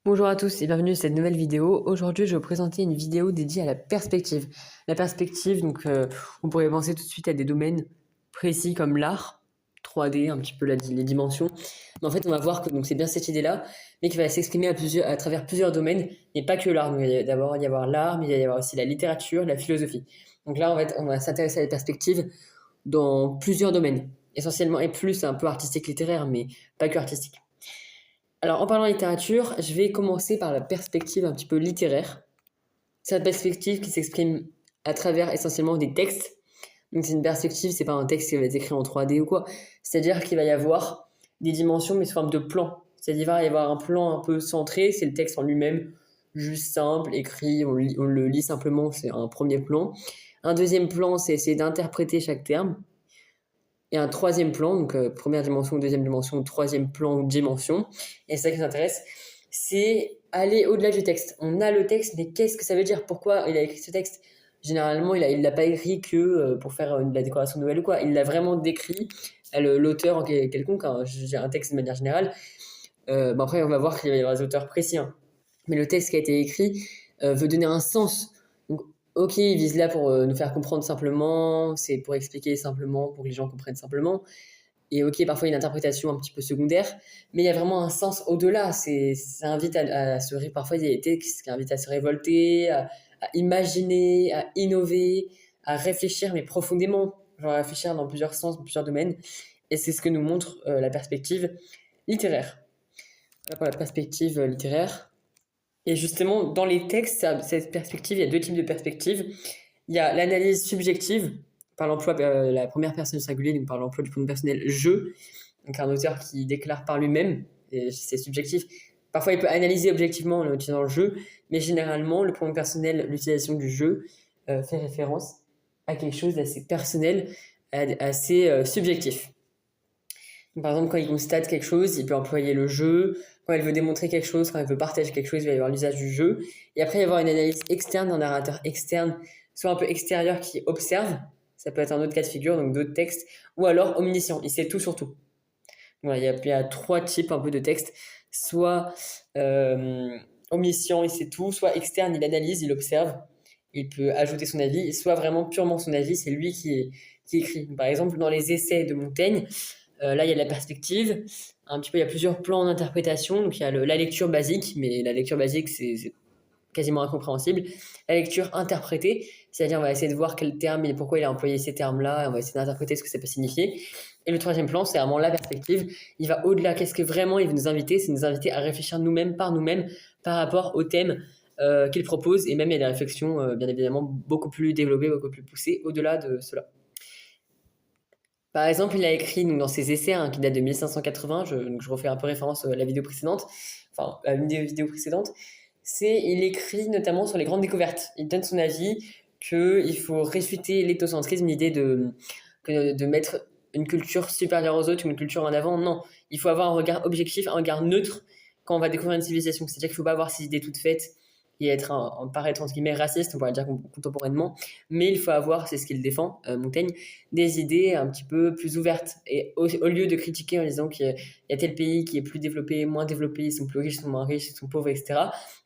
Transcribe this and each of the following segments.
Bonjour à tous et bienvenue dans cette nouvelle vidéo. Aujourd'hui, je vais vous présenter une vidéo dédiée à la perspective. La perspective, on pourrait penser tout de suite à des domaines précis comme l'art, 3D, un petit peu les dimensions. Mais en fait, on va voir que donc c'est bien cette idée-là, mais qui va s'exprimer à travers plusieurs domaines, et pas que l'art. Donc, il va d'abord y avoir l'art, mais il va y avoir aussi la littérature, la philosophie. Donc là, on va s'intéresser à la perspective dans plusieurs domaines, essentiellement, et plus un peu artistique littéraire, mais pas que artistique. Alors, en parlant littérature, je vais commencer par la perspective un petit peu littéraire. C'est une perspective qui s'exprime à travers essentiellement des textes. Donc, c'est une perspective, c'est pas un texte qui va être écrit en 3D ou quoi. C'est-à-dire qu'il va y avoir des dimensions, mais sous forme de plan. C'est-à-dire qu'il va y avoir un plan un peu centré, c'est le texte en lui-même, juste simple, écrit, on le lit simplement, c'est un premier plan. Un deuxième plan, c'est essayer d'interpréter chaque terme. Et un troisième plan, donc première dimension, deuxième dimension, troisième plan ou dimension. Et c'est ça qui nous intéresse, c'est aller au-delà du texte. On a le texte, mais qu'est-ce que ça veut dire? Pourquoi il a écrit ce texte? Généralement, il l'a pas écrit que pour faire de la décoration de Noël ou quoi. Il l'a vraiment décrit, l'auteur en quelconque, hein, j'ai un texte de manière générale. Après, on va voir qu'il va y avoir des auteurs précis, hein. Mais le texte qui a été écrit veut donner un sens. Donc, ok, il vise là pour nous faire comprendre simplement, c'est pour expliquer simplement, pour que les gens comprennent simplement. Et ok, parfois il y a une interprétation un petit peu secondaire, mais il y a vraiment un sens au-delà. Ça invite à se parfois il y a des textes qui invitent à se révolter, à imaginer, à innover, à réfléchir, mais profondément, genre à réfléchir dans plusieurs sens, dans plusieurs domaines. Et c'est ce que nous montre la perspective littéraire. Voilà pour la perspective littéraire. Et justement, dans les textes, cette perspective, il y a deux types de perspectives. Il y a l'analyse subjective, par l'emploi, la première personne singulier, donc par l'emploi du pronom personnel je, donc un auteur qui déclare par lui-même, et c'est subjectif. Parfois, il peut analyser objectivement en utilisant le je, mais généralement, le pronom personnel, l'utilisation du je, fait référence à quelque chose d'assez personnel, assez subjectif. Donc, par exemple, quand il constate quelque chose, il peut employer le je. Quand il veut démontrer quelque chose, quand il veut partager quelque chose, il va y avoir l'usage du je. Et après, il va y avoir une analyse externe d'un narrateur externe, soit un peu extérieur qui observe. Ça peut être un autre cas de figure, donc d'autres textes. Ou alors omniscient, il sait tout sur tout. Voilà, il y a trois types un peu de textes. Soit omniscient, il sait tout. Soit externe, il analyse, il observe. Il peut ajouter son avis. Soit vraiment purement son avis, c'est lui qui écrit. Par exemple, dans les essais de Montaigne, là, il y a la perspective. Un petit peu, il y a plusieurs plans d'interprétation. Donc, il y a la lecture basique, mais la lecture basique, c'est quasiment incompréhensible. La lecture interprétée, c'est-à-dire on va essayer de voir quel terme et pourquoi il a employé ces termes-là, et on va essayer d'interpréter ce que ça peut signifier. Et le troisième plan, c'est vraiment la perspective. Il va au-delà. Qu'est-ce que vraiment il veut nous inviter? C'est nous inviter à réfléchir nous-mêmes, par nous-mêmes, par rapport au thème qu'il propose. Et même, il y a des réflexions, bien évidemment, beaucoup plus développées, beaucoup plus poussées au-delà de cela. Par exemple, il a écrit donc, dans ses essais qui datent de 1580, donc je refais un peu référence à la vidéo précédente, enfin à une des vidéos précédentes, il écrit notamment sur les grandes découvertes. Il donne son avis qu'il faut réfuter l'ethnocentrisme, l'idée de mettre une culture supérieure aux autres, une culture en avant. Non, il faut avoir un regard objectif, un regard neutre quand on va découvrir une civilisation. C'est-à-dire qu'il ne faut pas avoir ses idées toutes faites et paraître entre guillemets raciste, on pourrait dire contemporainement, mais il faut avoir, c'est ce qu'il défend, Montaigne, des idées un petit peu plus ouvertes. Et au lieu de critiquer en disant qu'il y a tel pays qui est plus développé, moins développé, ils sont plus riches, ils sont moins riches, ils sont pauvres, etc.,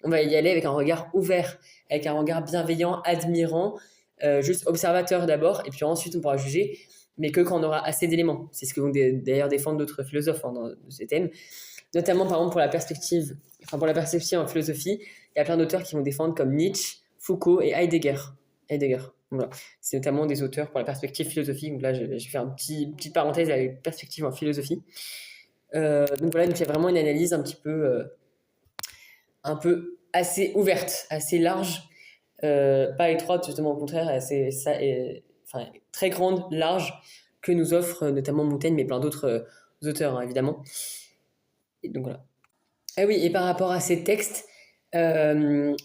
on va y aller avec un regard ouvert, avec un regard bienveillant, admirant, juste observateur d'abord, et puis ensuite on pourra juger, mais que quand on aura assez d'éléments. C'est ce que vont d'ailleurs défendre d'autres philosophes dans ces thèmes, notamment par exemple pour la perception en philosophie, il y a plein d'auteurs qui vont défendre comme Nietzsche, Foucault et Heidegger. Voilà. C'est notamment des auteurs pour la perspective philosophique. Donc là, j'ai fait petite parenthèse avec la perspective en philosophie. Donc voilà, donc il y a vraiment une analyse un peu assez ouverte, assez large, pas étroite justement, au contraire, très grande, large, que nous offre notamment Montaigne, mais plein d'autres auteurs, hein, évidemment. Et donc voilà. Ah oui, et par rapport à ces textes, par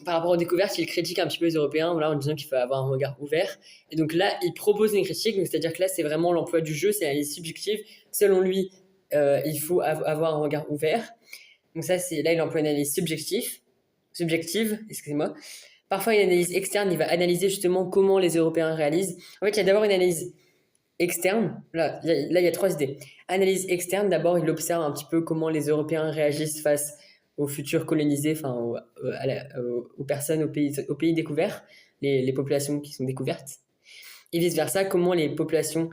rapport aux découvertes, il critique un petit peu les Européens, voilà, en disant qu'il faut avoir un regard ouvert. Et donc là, il propose une critique, c'est-à-dire que là, c'est vraiment l'emploi du jeu, c'est l'analyse subjective. Selon lui, il faut avoir un regard ouvert. Donc ça, là, il emploie une analyse subjective, excusez-moi. Parfois, une analyse externe, il va analyser justement comment les Européens réalisent. En fait, il y a d'abord une analyse externe. Là, il y a trois idées. Analyse externe, d'abord, il observe un petit peu comment les Européens réagissent face aux futurs colonisés, enfin aux personnes, aux pays découverts, les populations qui sont découvertes. Et vice-versa, comment les populations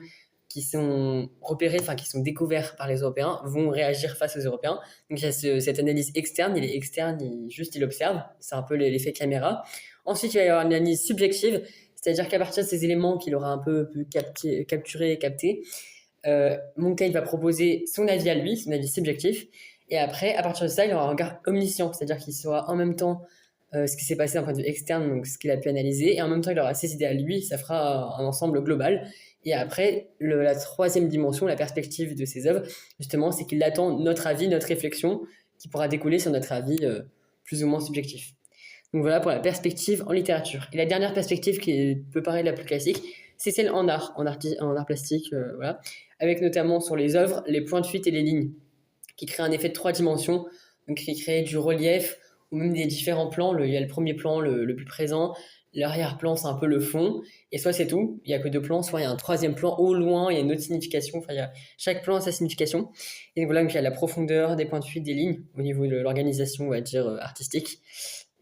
qui sont repérées, enfin qui sont découvertes par les Européens, vont réagir face aux Européens. Donc il y a cette analyse externe, il est externe, il observe, c'est un peu l'effet caméra. Ensuite, il va y avoir une analyse subjective, c'est-à-dire qu'à partir de ces éléments qu'il aura un peu capturés et captés, Montaigne va proposer son avis à lui, son avis subjectif, et après, à partir de ça, il aura un regard omniscient, c'est-à-dire qu'il saura en même temps ce qui s'est passé d'un point de vue externe, donc ce qu'il a pu analyser, et en même temps, il aura ses idées à lui, ça fera un ensemble global. Et après, la troisième dimension, la perspective de ses œuvres, justement, c'est qu'il attend notre avis, notre réflexion, qui pourra découler sur notre avis plus ou moins subjectif. Donc voilà pour la perspective en littérature. Et la dernière perspective qui peut paraître la plus classique, c'est celle en art, en art plastique, voilà, avec notamment sur les œuvres, les points de fuite et les lignes, qui créent un effet de 3 dimensions, donc qui crée du relief, ou même des différents plans. Il y a le premier plan, le plus présent, l'arrière-plan, c'est un peu le fond, et soit c'est tout, il n'y a que 2 plans, soit il y a un troisième plan au loin, il y a une autre signification, enfin, chaque plan a sa signification. Et donc voilà, donc il y a la profondeur des points de fuite, des lignes, au niveau de l'organisation, on va dire, artistique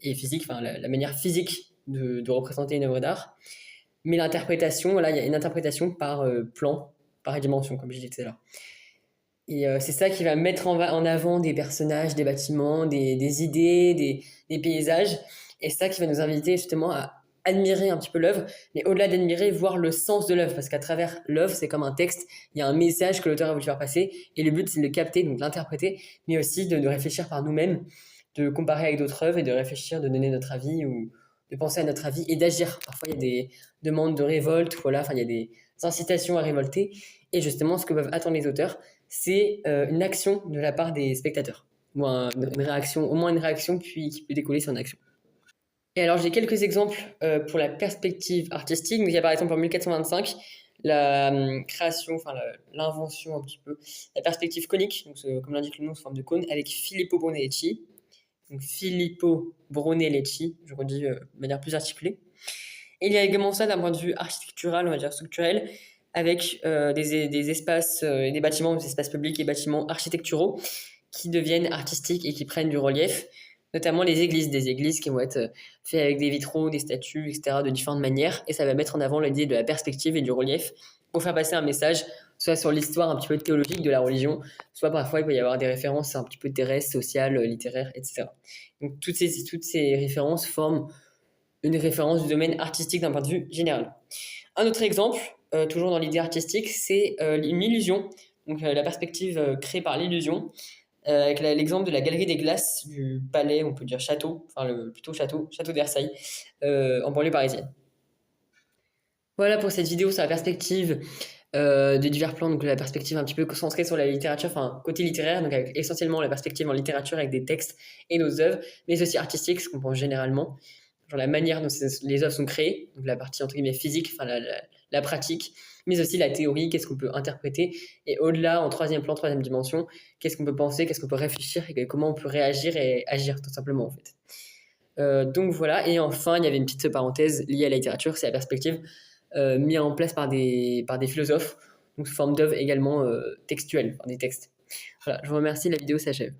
et physique, enfin la manière physique de représenter une œuvre d'art. Mais l'interprétation, voilà, il y a une interprétation par plan, par dimension, comme je disais tout à l'heure. Et c'est ça qui va mettre en avant des personnages, des bâtiments, des idées, des paysages. Et c'est ça qui va nous inviter justement à admirer un petit peu l'œuvre, mais au-delà d'admirer, voir le sens de l'œuvre, parce qu'à travers l'œuvre, c'est comme un texte, il y a un message que l'auteur a voulu faire passer, et le but, c'est de le capter, donc de l'interpréter, mais aussi de réfléchir par nous-mêmes, de comparer avec d'autres œuvres et de réfléchir, de donner notre avis ou de penser à notre avis et d'agir. Parfois, il y a des demandes de révolte, voilà, enfin, il y a des incitations à révolter, et justement, ce que peuvent attendre les auteurs, c'est une action de la part des spectateurs, ou une réaction, au moins une réaction qui peut découler sur une action. Et alors j'ai quelques exemples pour la perspective artistique. Donc il y a par exemple en 1425 la création, enfin l'invention un petit peu, la perspective conique, donc comme l'indique le nom, sous forme de cône, avec Filippo Brunelleschi. Donc Filippo Brunelleschi, je redis de manière plus articulée. Et il y a également ça d'un point de vue architectural, on va dire structurel, avec des espaces et des bâtiments, des espaces publics et bâtiments architecturaux qui deviennent artistiques et qui prennent du relief, notamment des églises qui vont être faites avec des vitraux, des statues, etc., de différentes manières, et ça va mettre en avant l'idée de la perspective et du relief pour faire passer un message, soit sur l'histoire un petit peu théologique de la religion, soit parfois il peut y avoir des références un petit peu terrestres, sociales, littéraires, etc. Donc toutes ces références forment une référence du domaine artistique d'un point de vue général. Un autre exemple, toujours dans l'idée artistique, c'est une illusion, donc la perspective créée par l'illusion, avec l'exemple de la galerie des glaces du palais, on peut dire château, enfin plutôt château de Versailles, en banlieue parisienne. Voilà pour cette vidéo sur la perspective de divers plans, donc la perspective un petit peu concentrée sur la littérature, enfin côté littéraire, donc avec essentiellement la perspective en littérature avec des textes et nos œuvres, mais aussi artistique, ce qu'on pense généralement, genre la manière dont les œuvres sont créées, donc la partie entre guillemets physique, enfin la pratique, mais aussi la théorie, qu'est-ce qu'on peut interpréter, et au-delà, en troisième plan, troisième dimension, qu'est-ce qu'on peut penser, qu'est-ce qu'on peut réfléchir, et comment on peut réagir et agir tout simplement en fait. Donc voilà, et enfin il y avait une petite parenthèse liée à la littérature, c'est la perspective mise en place par des philosophes, donc sous forme d'œuvres également textuelles, enfin, des textes. Voilà, je vous remercie, la vidéo s'achève.